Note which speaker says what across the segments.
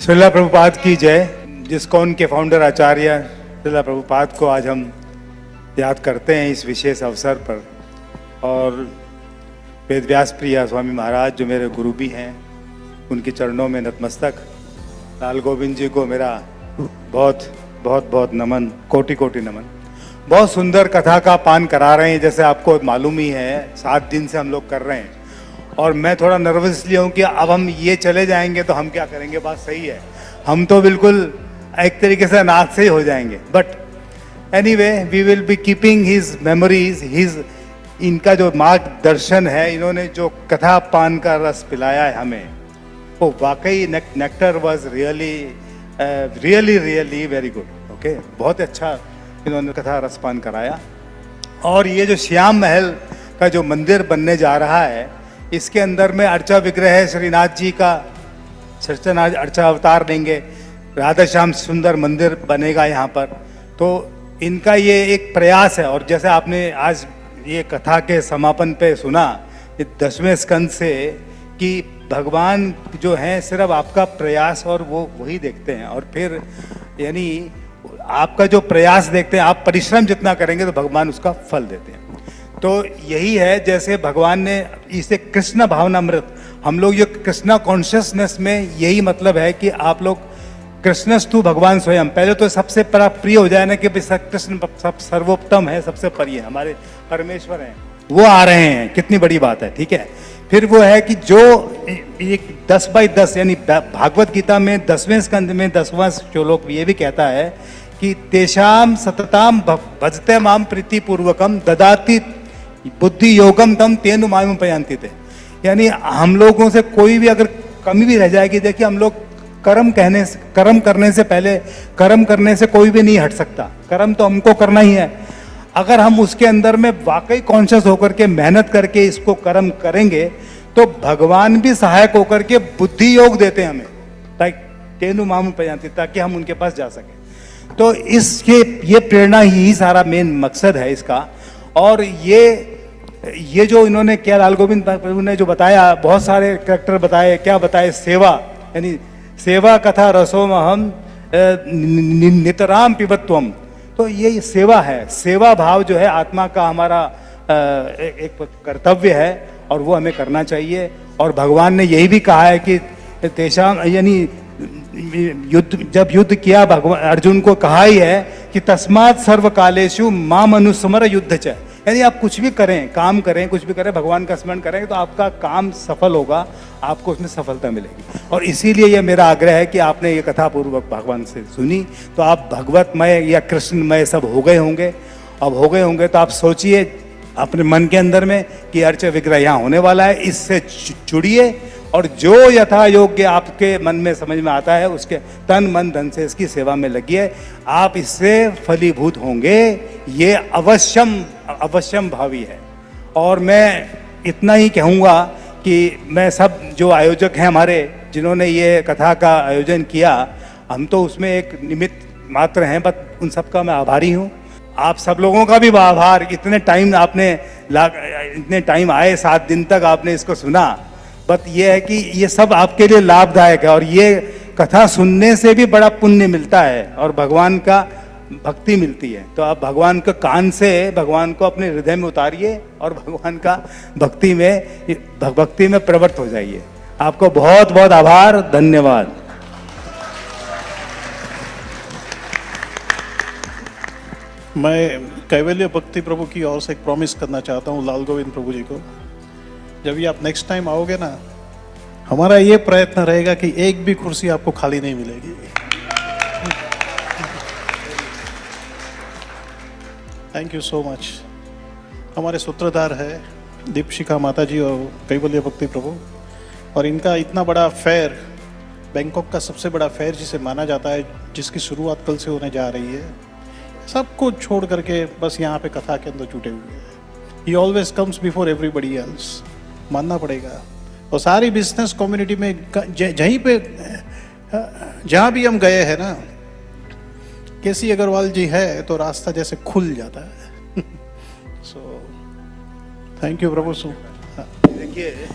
Speaker 1: श्रीला प्रभुपाद की जय। जिसकॉन के फाउंडर आचार्य श्रीला प्रभुपाद को आज हम याद करते हैं इस विशेष अवसर पर। और वेदव्यास प्रिया स्वामी महाराज जो मेरे गुरु भी हैं, उनके चरणों में नतमस्तक। लाल गोविंद जी को मेरा बहुत बहुत बहुत नमन, कोटि कोटि नमन। बहुत सुंदर कथा का पान करा रहे हैं, जैसे आपको मालूम ही है 7 दिन से हम लोग कर रहे हैं। और मैं थोड़ा नर्वस इसलिए हूँ कि अब हम ये चले जाएंगे तो हम क्या करेंगे। बात सही है, हम तो बिल्कुल एक तरीके से अनाथ से ही हो जाएंगे। But anyway we will be keeping his memories, his इनका जो मार्गदर्शन है, इन्होंने जो कथा पान का रस पिलाया है हमें, वो वाकई nectar was really really really very good. Okay, बहुत अच्छा इन्होंने कथा रस पान कराया। और ये जो श्याम महल का जो मंदिर बनने जा रहा है, इसके अंदर में अर्चा विग्रह श्रीनाथ जी का अर्चा अवतार लेंगे, राधा श्याम सुंदर मंदिर बनेगा यहाँ पर। तो इनका ये एक प्रयास है। और जैसे आपने आज ये कथा के समापन पे सुना 10वें स्कंद से, कि भगवान जो हैं सिर्फ आपका प्रयास और वो वही देखते हैं। और फिर यानी आपका जो प्रयास देखते हैं, आप परिश्रम जितना करेंगे तो भगवान उसका फल देते हैं। तो यही है, जैसे भगवान ने इसे कृष्ण भावनामृत, हम लोग ये कृष्णा कॉन्शियसनेस में यही मतलब है कि आप लोग कृष्णस्तु भगवान स्वयं, पहले तो सबसे बड़ा प्रिय हो जाए ना कि कृष्ण सब सर्वोत्तम है, सबसे प्रिय हमारे परमेश्वर हैं, वो आ रहे हैं, कितनी बड़ी बात है। ठीक है, फिर वो है कि जो एक 10/10 यानी भागवत गीता में 10वें स्कंद में 10वां श्लोक ये भी कहता है कि तेषाम सतताम भजते माम प्रीति पूर्वकम ददाति बुद्धि योगम तम तेनु माम पयांति थे। यानी हम लोगों से कोई भी अगर कमी भी रह जाएगी, देखिए हम लोग कर्म करने से पहले, कर्म करने से कोई भी नहीं हट सकता, कर्म तो हमको करना ही है। अगर हम उसके अंदर में वाकई कॉन्शियस होकर के मेहनत करके इसको कर्म करेंगे तो भगवान भी सहायक होकर के बुद्धि योग देते हैं हमें, तेनु माम पयांति, ताकि हम उनके पास जा सके। तो इसके ये प्रेरणा ही सारा मेन मकसद है इसका। और ये जो इन्होंने क्या लाल गोविंद प्रभु ने जो बताया, बहुत सारे कैरेक्टर बताए, क्या बताए, सेवा, यानी सेवा कथा रसोमहम नितराम पिबत्वम। तो ये सेवा है, सेवा भाव जो है आत्मा का हमारा एक कर्तव्य है और वो हमें करना चाहिए। और भगवान ने यही भी कहा है कि तेषाम, यानी जब युद्ध किया भगवान अर्जुन को कहा ही है कि तस्मात् सर्व कालेषु माम अनुस्मर युद्ध च, यानी आप कुछ भी करें, काम करें, कुछ भी करें, भगवान का स्मरण करें तो आपका काम सफल होगा, आपको उसमें सफलता मिलेगी। और इसीलिए ये मेरा आग्रह है कि आपने ये कथा पूर्वक भगवान से सुनी तो आप भगवतमय या कृष्णमय सब हो गए होंगे। अब हो गए होंगे तो आप सोचिए अपने मन के अंदर में कि अर्च विग्रह यहाँ होने वाला है, इससे जुड़िए और जो यथा योग्य आपके मन में समझ में आता है उसके तन मन धन से इसकी सेवा में लगिए, आप इससे फलीभूत होंगे, ये अवश्यम भावी है। और मैं इतना ही कहूँगा कि मैं सब जो आयोजक हैं हमारे, जिन्होंने ये कथा का आयोजन किया, हम तो उसमें एक निमित्त मात्र हैं, बट उन सबका मैं आभारी हूँ। आप सब लोगों का भी आभार, इतने टाइम आए, 7 दिन तक आपने इसको सुना। बट ये है कि ये सब आपके लिए लाभदायक है और ये कथा सुनने से भी बड़ा पुण्य मिलता है और भगवान का भक्ति मिलती है। तो आप भगवान के कान से भगवान को अपने हृदय में उतारिए और भगवान का भक्ति में प्रवृत्त हो जाइए। आपको बहुत बहुत आभार, धन्यवाद।
Speaker 2: मैं कैवल्य भक्ति प्रभु की ओर से एक प्रॉमिस करना चाहता हूँ लाल गोविंद प्रभु जी को, जब ये आप नेक्स्ट टाइम आओगे ना, हमारा ये प्रयत्न रहेगा कि एक भी कुर्सी आपको खाली नहीं मिलेगी। Thank you so much. हमारे सूत्रधार है दीपशिखा माता जी और कैवल्य भक्ति प्रभु, और इनका इतना बड़ा फेयर, बैंकॉक का सबसे बड़ा फेयर जिसे माना जाता है, जिसकी शुरुआत कल से होने जा रही है, सब कुछ छोड़ करके बस यहाँ पे कथा के अंदर जुटे हुए हैं। He always comes before everybody else, मानना पड़ेगा। और सारी बिजनेस कम्युनिटी में जहाँ भी हम गए हैं ना, केसी अग्रवाल जी है तो रास्ता जैसे खुल जाता है। सो थैंक यू प्रभु।
Speaker 1: देखिए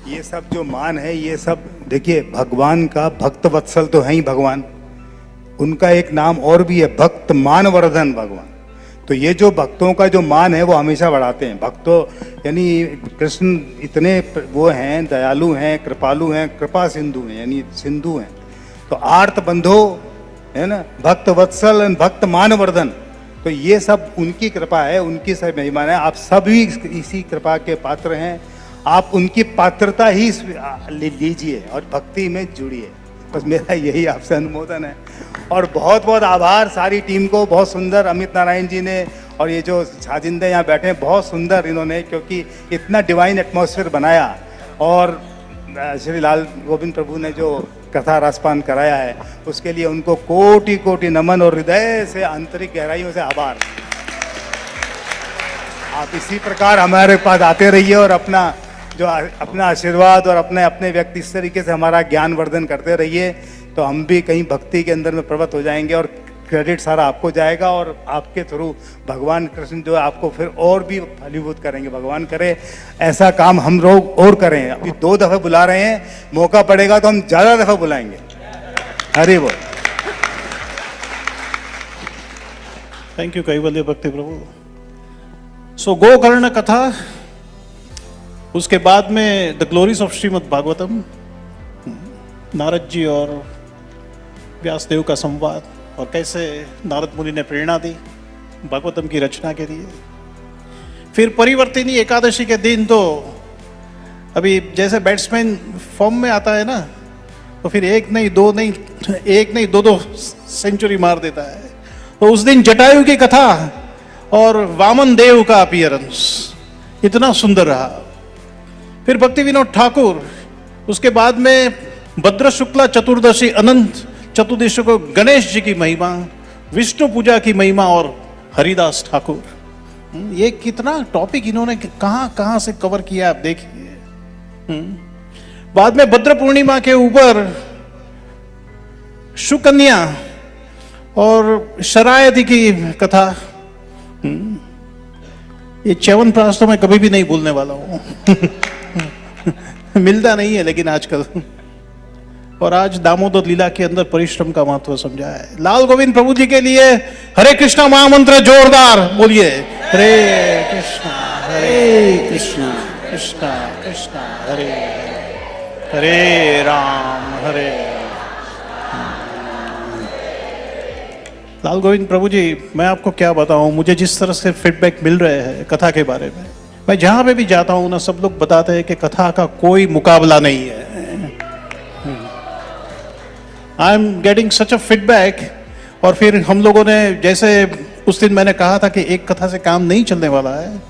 Speaker 1: ये सब जो मान है, ये सब देखिए, भगवान का भक्त वत्सल तो है ही भगवान, उनका एक नाम और भी है, भक्त मानवर्धन भगवान। तो ये जो भक्तों का जो मान है वो हमेशा बढ़ाते हैं। भक्तों यानी कृष्ण इतने वो हैं, दयालु हैं, कृपालु हैं, कृपा सिंधु हैं, यानी सिंधु हैं। तो आर्त बंधो है ना, भक्त वत्सल, भक्त मानवर्धन, तो ये सब उनकी कृपा है, उनकी सब महिमा है। आप सभी इसी कृपा के पात्र हैं। आप उनकी पात्रता ही लीजिए और भक्ति में जुड़िए। बस मेरा यही आपसे अनुमोदन है। और बहुत बहुत आभार सारी टीम को, बहुत सुंदर अमित नारायण जी ने और ये जो छाजिंदे यहाँ बैठे हैं, बहुत सुंदर इन्होंने, क्योंकि इतना डिवाइन एटमॉस्फेयर बनाया। और श्री लाल गोविंद प्रभु ने जो कथा रसपान कराया है, उसके लिए उनको कोटि कोटि नमन और हृदय से, आंतरिक गहराइयों से आभार। आप इसी प्रकार हमारे पास आते रहिए और अपना आशीर्वाद और अपने व्यक्ति इस तरीके से हमारा ज्ञान वर्धन करते रहिए, तो हम भी कहीं भक्ति के अंदर में प्रवृत्त हो जाएंगे और क्रेडिट सारा आपको जाएगा और आपके थ्रू भगवान कृष्ण जो है आपको फिर और भी फलीभूत करेंगे। भगवान करे ऐसा काम हम लोग और करें। अभी 2 दफे बुला रहे हैं, मौका पड़ेगा तो हम ज्यादा दफा बुलाएंगे। हरि बोल।
Speaker 2: थैंक यू कैवल्य भक्ति प्रभु। सो गोकर्ण कथा, उसके बाद में the glories of Shrimad Bhagavatam, Narad ji और व्यासदेव का संवाद, और कैसे नारद मुनि ने प्रेरणा दी भागवतम की रचना के लिए। फिर परिवर्तिनी एकादशी के दिन तो अभी जैसे बैट्समैन फॉर्म में आता है ना, तो फिर एक नहीं दो सेंचुरी मार देता है। तो उस दिन जटायु की कथा और वामन देव का अपीयरेंस इतना सुंदर रहा। फिर भक्ति विनोद ठाकुर, उसके बाद में भद्र शुक्ला चतुर्दशी, अनंत चतुर्दशी को गणेश जी की महिमा, विष्णु पूजा की महिमा, और हरिदास ठाकुर। ये कितना टॉपिक इन्होंने कहां से कवर किया आप देखिए। बाद में भद्र पूर्णिमा के ऊपर सुकन्या और शरायती की कथा। ये च्यवनप्राश तो मैं कभी भी नहीं भूलने वाला हूं। मिलता नहीं है लेकिन आजकल। और आज दामोदर लीला के अंदर परिश्रम का महत्व समझा है। लाल गोविंद प्रभु जी के लिए हरे कृष्णा महामंत्र जोरदार बोलिए। हरे कृष्णा कृष्णा कृष्णा हरे हरे राम हरे। लाल गोविंद प्रभु जी, मैं आपको क्या बताऊं, मुझे जिस तरह से फीडबैक मिल रहे हैं कथा के बारे में, मैं जहां पे भी जाता हूं ना, सब लोग बताते हैं कि कथा का कोई मुकाबला नहीं है। I am getting such a feedback. और फिर हम लोगों ने, जैसे उस दिन मैंने कहा था कि एक कथा से काम नहीं चलने वाला है,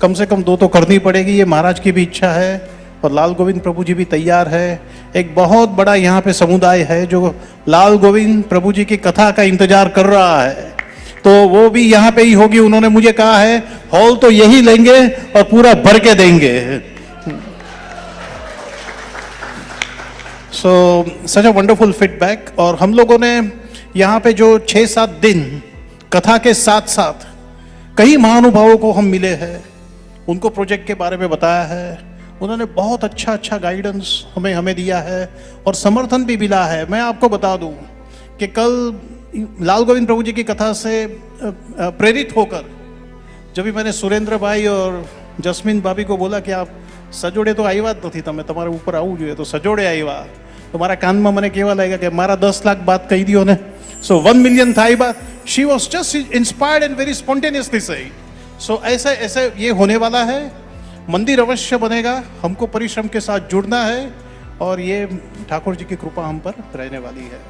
Speaker 2: कम से कम 2 तो करनी पड़ेगी, ये महाराज की भी इच्छा है और लाल गोविंद प्रभु जी भी तैयार है। एक बहुत बड़ा यहाँ पे समुदाय है जो लाल गोविंद प्रभु जी की कथा का इंतजार कर रहा है, तो वो भी यहाँ पे ही होगी। उन्होंने मुझे कहा है हॉल तो यही लेंगे और पूरा भर के देंगे। सो सच अ वंडरफुल फीडबैक। और हम लोगों ने यहाँ पे जो 6-7 दिन कथा के साथ साथ कई महानुभावों को हम मिले हैं, उनको प्रोजेक्ट के बारे में बताया है, उन्होंने बहुत अच्छा गाइडेंस हमें दिया है और समर्थन भी मिला है। मैं आपको बता दूं कि कल लाल गोविंद प्रभु जी की कथा से प्रेरित होकर जब भी मैंने सुरेंद्र भाई और जस्मिन भाभी को बोला कि आप सजोड़े तो आईवा नहीं, तमें તમારે ઉપર આવવું જોઈએ, તો સજોડે આવ્યા, તો મારા કાનમાં મને કેવા લાગ્યા કે મારા 10 લાખ બાત કહી દિયો ને, so 1 million थाई बात। She was just inspired and very spontaneously सही। सो ऐसे ये होने वाला है। मंदिर अवश्य बनेगा, हमको परिश्रम के साथ जुड़ना है और ये ठाकुर जी की कृपा हम पर रहने वाली है।